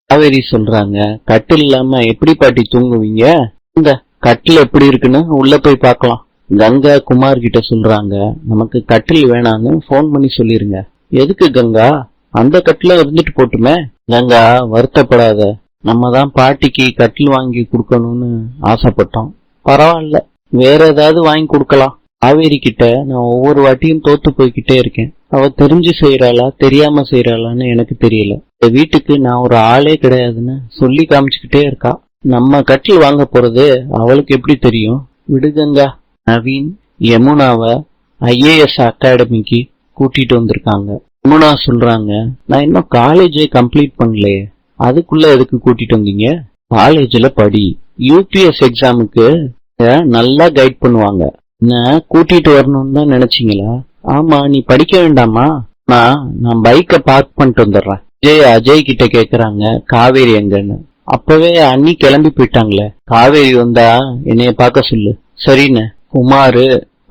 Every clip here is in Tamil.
காவேரி சொல்றாங்க, கட்டில் இல்லாம எப்படி பாட்டி தூங்குவீங்க? இந்த கட்டில் எப்படி இருக்குன்னு உள்ள போய் பார்க்கலாம். கங்கா குமார் கிட்ட சொல்றாங்க, நமக்கு கட்டில் வேணான்னு போன் பண்ணி சொல்லிருங்க. எதுக்கு கங்கா? அந்த கட்டில இருந்துட்டு போட்டுமே. கங்கா வருத்தப்படாத, நம்ம தான் பாட்டிக்கு கட்டில் வாங்கி கொடுக்கணும்னு ஆசைப்பட்டோம். பரவாயில்ல, வேற ஏதாவது வாங்கி கொடுக்கலாம். காவேரி கிட்ட நான் ஒவ்வொரு வாட்டியும் தோத்து போய்கிட்டே இருக்கேன். அவ தெரிஞ்சு செய்யறாளா தெரியாம செய்யறாளான்னு எனக்கு தெரியல. இந்த வீட்டுக்கு நான் ஒரு ஆளே கிடையாதுன்னு சொல்லி காமிச்சுக்கிட்டே இருக்கா. நம்ம கட்டில் வாங்க போறது அவளுக்கு எப்படி தெரியும்? விடுகங்கா. நவீன் யமுனாவை IAS அகாடமிக்கு கூட்டிட்டு வந்திருக்காங்க. யமுனா சொல்றாங்க, நான் இன்னும் காலேஜே கம்ப்ளீட் பண்ணலையே, அதுக்குள்ள எதுக்கு கூட்டிட்டு வந்தீங்க? காலேஜ்ல படி, UPS எக்ஸாமுக்கு நல்லா கைட் பண்ணுவாங்க. என்ன கூட்டிட்டு வரணும்னு தான் நினைச்சீங்களா? ஆமா, நீ படிக்க வேண்டாமா? நான் பைக்கை பார்க் பண்ணிட்டு வந்துடுறேன். அஜய் கிட்ட கேக்குறாங்க, காவேரி எங்கன்னு. அப்பவே அண்ணி கிளம்பி போயிட்டாங்களே, காவேரி வந்தா என்னைய பார்க்க சொல்லு. சரின்னு குமாரு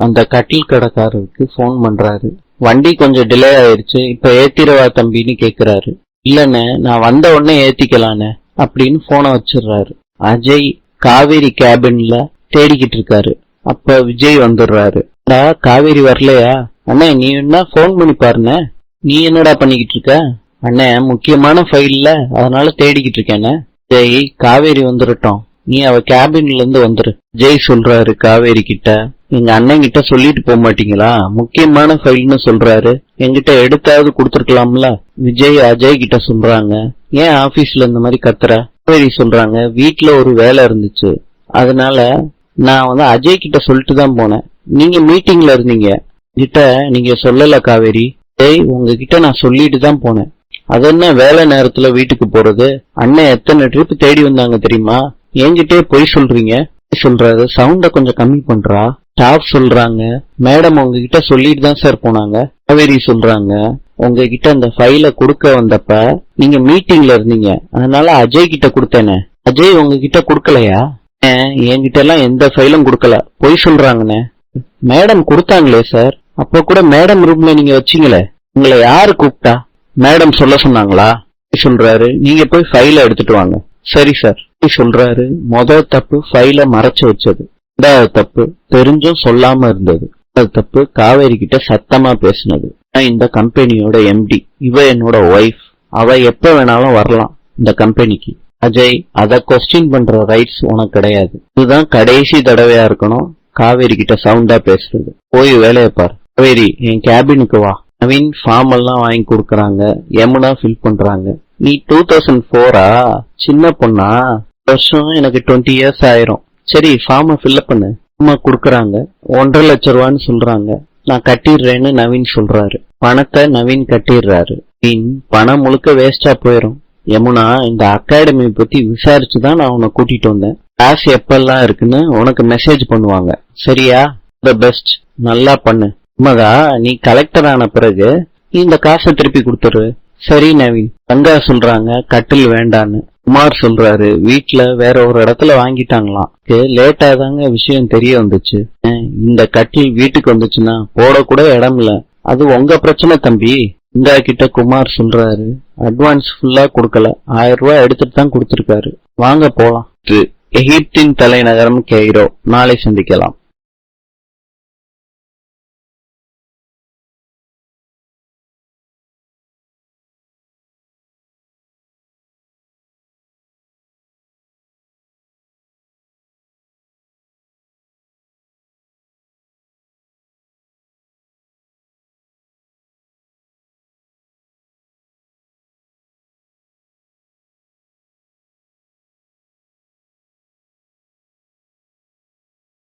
அந்த கட்டில் கடைக்காரருக்கு போன் பண்றாரு. வண்டி கொஞ்சம் டிலே ஆயிருச்சு, இப்ப ஏத்திரவா தம்பின்னு கேக்குறாரு. இல்லன்னு நான் வந்த உடனே ஏத்திக்கலான்னு அப்படின்னு போனை வச்சிடுறாரு. அஜய் காவேரி கேபின்ல தேடிக்கிட்டு இருக்காரு. அப்ப விஜய் வந்துடுறாரு. காவேரி வரலையா? அண்ணே நீ என்ன போன் பண்ணி பாருண்ணே. நீ என்னடா பண்ணிக்கிட்டு இருக்க? அண்ணே முக்கியமான ஃபைல்ல, அதனால தேடிக்கிட்டு இருக்கேன்னு. ஜெய், காவேரி வந்துடட்டும், நீ அவ கேபின்ல இருந்து வந்துரு. ஜெய் சொல்றாரு காவேரி கிட்ட, எங்க அண்ணன் கிட்ட சொல்லிட்டு போக மாட்டீங்களா? முக்கியமான ஃபைல்னு சொல்றாரு, என்கிட்ட எடுத்தாவது கொடுத்துருக்கலாம்ல. விஜய் அஜய் கிட்ட சொல்றாங்க, ஏன் ஆபீஸ்ல இந்த மாதிரி கத்துற? காவேரி சொல்றாங்க, வீட்டுல ஒரு வேலை இருந்துச்சு, அதனால நான் அஜய் கிட்ட சொல்லிட்டு தான் போனேன். நீங்க மீட்டிங்ல இருந்தீங்க, கிட்ட நீங்க சொல்லல காவேரி. ஜெய், உங்ககிட்ட நான் சொல்லிட்டு தான் போனேன். அது என்ன வேலை நேரத்துல வீட்டுக்கு போறது? அண்ணன் எத்தனை ட்ரிப் தேடி வந்தாங்க தெரியுமா? என்கிட்டே பொய் சொல்றீங்க. சொல்றாரு, சவுண்ட கொஞ்சம் கம்மி பண்றா. ஸ்டாஃப் சொல்றாங்க, மேடம் உங்ககிட்ட சொல்லிட்டு தான் சார் போனாங்க. காவேரி சொல்றாங்க, உங்ககிட்ட அந்த ஃபைல கொடுக்க வந்தப்ப நீங்க மீட்டிங்ல இருந்தீங்க, அதனால அஜய் கிட்ட கொடுத்தேனே. அஜய் உங்ககிட்ட கொடுக்கலையா? என்கிட்ட எல்லாம் எந்த ஃபைலும் கொடுக்கல, பொய் சொல்றாங்கண்ணே. Madam கொடுத்தாங்களே sir. அப்ப கூட மேடம் ரூம்ல நீங்க வச்சீங்களே, உங்களை யாரு கூப்பிட்டா? மேடம் சொல்ல சொன்னாங்களா? சொல்றாரு, நீங்க போய் ஃபைல எடுத்துட்டு வாங்க. சரி சார் சொல்றாரு. முதல் தப்பு ஃபைல மறைச்சு வச்சது. ரெண்டாவது தப்பு தெரிஞ்சும் சொல்லாம இருந்தது. தப்பு காவேரி கிட்ட சத்தமா பேசினது. இந்த கம்பெனியோட MD, இவ என்னோட ஒய்ஃப், அவ எப்ப வேணாலும் வரலாம் இந்த கம்பெனிக்கு. அஜய், அத கொஸ்டின் பண்ற ரைட்ஸ் உனக்கு கிடையாது. இதுதான் கடைசி தடவையா இருக்கணும் காவேரி கிட்ட சவுண்டா பேசுறது. போய் வேலையை பாரு. காவேரி, என் கேபினுக்கு வா. நவீன் ஃபார்ம் எல்லாம் வாங்கி கொடுக்கறாங்க. யமுனா ஃபில் பண்றாங்க. நீ 2004 சின்ன பொண்ணா? வருஷம் எனக்கு 20 years ஆயிரும். சரி, ஃபார்மை ஃபில்அப் பண்ணு. அம்மா கொடுக்கறாங்க. 1.5 லட்சம் ரூபான்னு சொல்றாங்க. நான் கட்டிடுறேன்னு நவீன் சொல்றாரு. பணத்தை நவீன் கட்டிடுறாரு. பணம் முழுக்க வேஸ்டா போயிரும். யமுனா, இந்த அகாடமி பத்தி விசாரிச்சுதான் நான் உன்னை கூட்டிட்டு வந்தேன். கிளாஸ் எப்பெல்லாம் இருக்குன்னு உனக்கு மெசேஜ் பண்ணுவாங்க. சரியா? த பெஸ்ட், நல்லா பண்ணு. உண்மைதா, நீ கலெக்டர் ஆன பிறகு இந்த காசை திருப்பி கொடுத்துரு. சரி நவீன். கங்கா சொல்றாங்க, கட்டில் வேண்டான்னு. குமார் சொல்றாரு, வீட்டுல வேற ஒரு இடத்துல வாங்கிட்டாங்களாம். லேட்டா தாங்க விஷயம் தெரிய வந்துச்சு. இந்த கட்டில் வீட்டுக்கு வந்துச்சுன்னா போடக்கூட இடம் இல்ல. அது உங்க பிரச்சனை தம்பி. இந்தா கிட்ட குமார் சொல்றாரு, அட்வான்ஸ் ஃபுல்லா கொடுக்கல, 1000 ரூபாய் எடுத்துட்டு தான் கொடுத்திருக்காரு. வாங்க போலாம். எகிப்தின் தலைநகரம் கெய்ரோ. நாளை சந்திக்கலாம்.